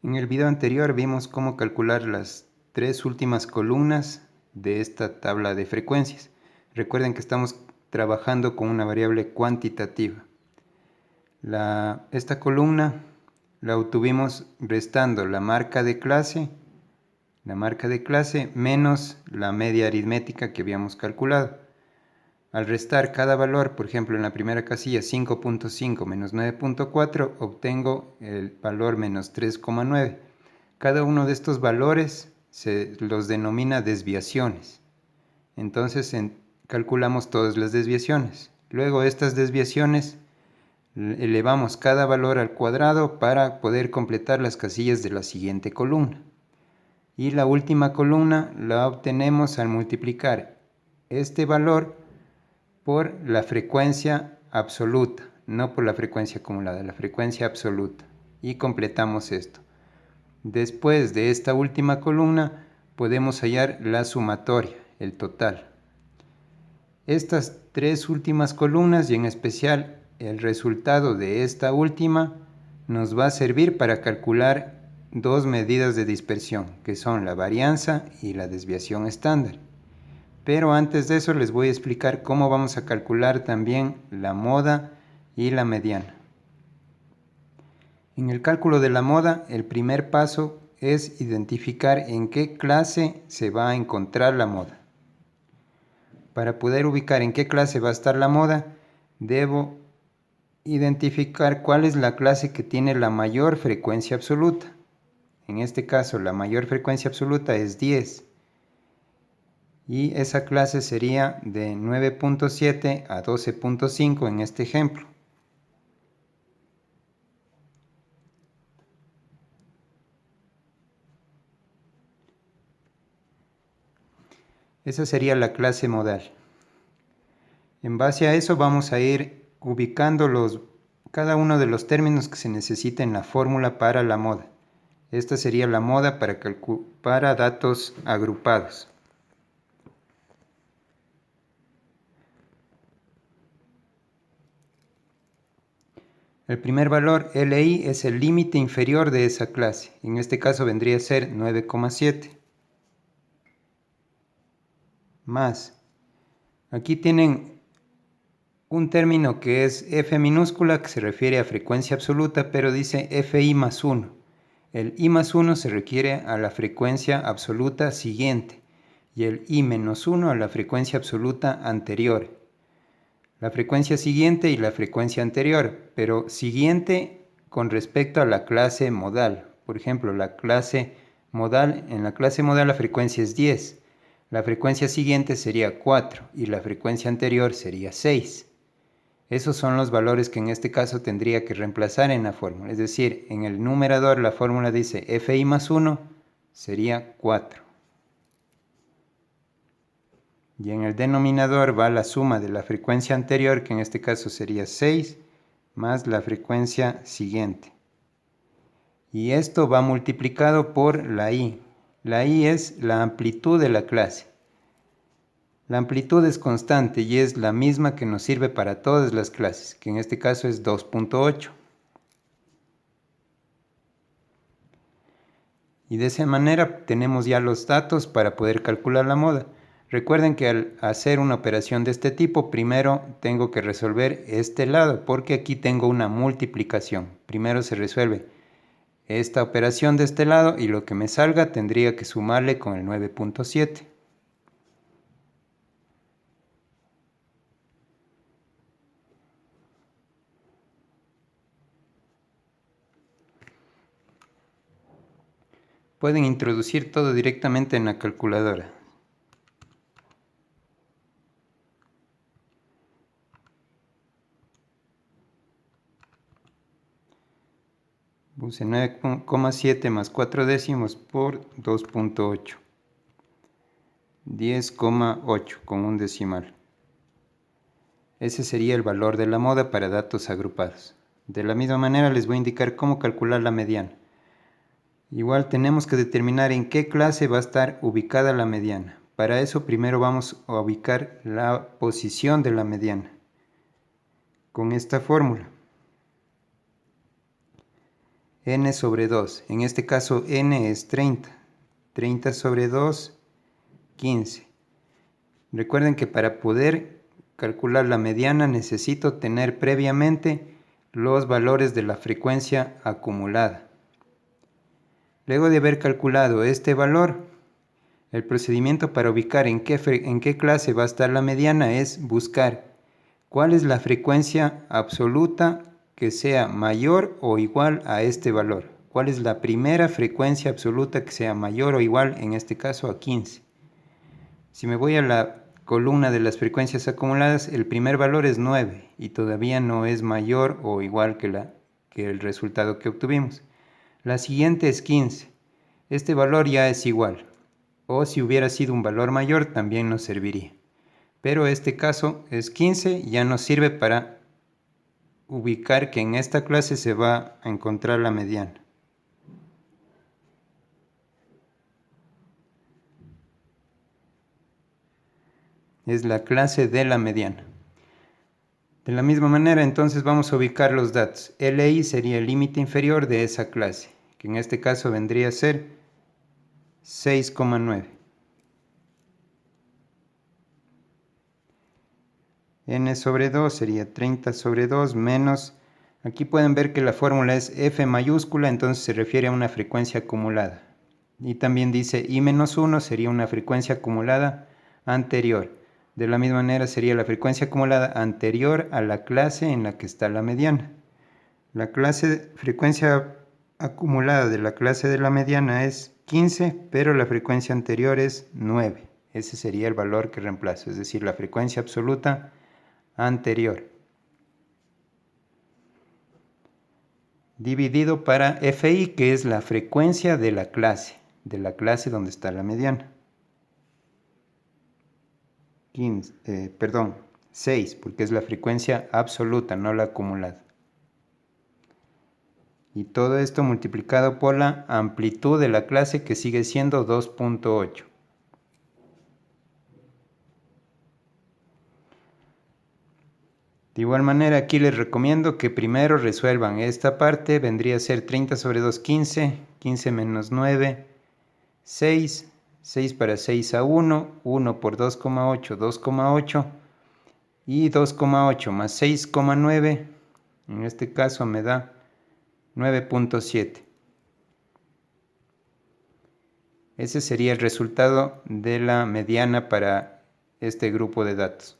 En el video anterior vimos cómo calcular las tres últimas columnas de esta tabla de frecuencias. Recuerden que estamos trabajando con una variable cuantitativa. Esta columna la obtuvimos restando la marca de clase menos la media aritmética que habíamos calculado. Al restar cada valor, por ejemplo en la primera casilla 5.5 menos 9.4, obtengo el valor menos 3,9. Cada uno de estos valores se los denomina desviaciones. Entonces calculamos todas las desviaciones. Luego estas desviaciones elevamos cada valor al cuadrado para poder completar las casillas de la siguiente columna. Y la última columna la obtenemos al multiplicar este valor por la frecuencia absoluta, no por la frecuencia acumulada, la frecuencia absoluta. Y completamos esto. Después de esta última columna podemos hallar la sumatoria, el total. Estas tres últimas columnas y en especial el resultado de esta última nos va a servir para calcular dos medidas de dispersión, que son la varianza y la desviación estándar. Pero antes de eso les voy a explicar cómo vamos a calcular también la moda y la mediana. En el cálculo de la moda, el primer paso es identificar en qué clase se va a encontrar la moda. Para poder ubicar en qué clase va a estar la moda, debo identificar cuál es la clase que tiene la mayor frecuencia absoluta. En este caso, la mayor frecuencia absoluta es 10. Y esa clase sería de 9.7 a 12.5 en este ejemplo. Esa sería la clase modal. En base a eso vamos a ir ubicando cada uno de los términos que se necesita en la fórmula para la moda. Esta sería la moda para datos agrupados. El primer valor, LI, es el límite inferior de esa clase. En este caso vendría a ser 9,7. Más. Aquí tienen un término que es F minúscula, que se refiere a frecuencia absoluta, pero dice FI más 1. El I más 1 se refiere a la frecuencia absoluta siguiente y el I menos 1 a la frecuencia absoluta anterior. La frecuencia siguiente y la frecuencia anterior, pero siguiente con respecto a la clase modal. Por ejemplo, en la clase modal la frecuencia es 10. La frecuencia siguiente sería 4 y la frecuencia anterior sería 6. Esos son los valores que en este caso tendría que reemplazar en la fórmula. Es decir, en el numerador la fórmula dice FI más 1 sería 4. Y en el denominador va la suma de la frecuencia anterior, que en este caso sería 6, más la frecuencia siguiente. Y esto va multiplicado por la I. La I es la amplitud de la clase. La amplitud es constante y es la misma que nos sirve para todas las clases, que en este caso es 2.8. Y de esa manera tenemos ya los datos para poder calcular la moda. Recuerden que al hacer una operación de este tipo, primero tengo que resolver este lado, porque aquí tengo una multiplicación. Primero se resuelve esta operación de este lado y lo que me salga tendría que sumarle con el 9.7. Pueden introducir todo directamente en la calculadora. Puse 9,7 más 4 décimos por 2.8. 10,8 con un decimal. Ese sería el valor de la moda para datos agrupados. De la misma manera les voy a indicar cómo calcular la mediana. Igual tenemos que determinar en qué clase va a estar ubicada la mediana. Para eso primero vamos a ubicar la posición de la mediana con esta fórmula. n sobre 2. En este caso n es 30. 30 sobre 2, 15. Recuerden que para poder calcular la mediana necesito tener previamente los valores de la frecuencia acumulada. Luego de haber calculado este valor, el procedimiento para ubicar en qué clase va a estar la mediana es buscar cuál es la frecuencia absoluta que sea mayor o igual a este valor. ¿Cuál es la primera frecuencia absoluta que sea mayor o igual, en este caso a 15? Si me voy a la columna de las frecuencias acumuladas, el primer valor es 9 y todavía no es mayor o igual que el resultado que obtuvimos. La siguiente es 15. Este valor ya es igual. O si hubiera sido un valor mayor también nos serviría. Pero este caso es 15 y ya nos sirve para ubicar que en esta clase se va a encontrar la mediana. Es la clase de la mediana. De la misma manera, entonces vamos a ubicar los datos. LI sería el límite inferior de esa clase, que en este caso vendría a ser 6,9. N sobre 2 sería 30 sobre 2 menos, aquí pueden ver que la fórmula es F mayúscula, entonces se refiere a una frecuencia acumulada. Y también dice I menos 1 sería una frecuencia acumulada anterior. De la misma manera sería la frecuencia acumulada anterior a la clase en la que está la mediana. La frecuencia acumulada de la clase de la mediana es 15, pero la frecuencia anterior es 9. Ese sería el valor que reemplazo, es decir, la frecuencia absoluta anterior. Dividido para FI, que es la frecuencia de la clase donde está la mediana. 6, porque es la frecuencia absoluta, no la acumulada. Y todo esto multiplicado por la amplitud de la clase, que sigue siendo 2.8. De igual manera, aquí les recomiendo que primero resuelvan esta parte. Vendría a ser 30 sobre 2, 15. 15 menos 9, 6. 6 para 6 a 1. 1 por 2,8, 2,8. Y 2,8 más 6,9. En este caso me da 9.7. Ese sería el resultado de la mediana para este grupo de datos.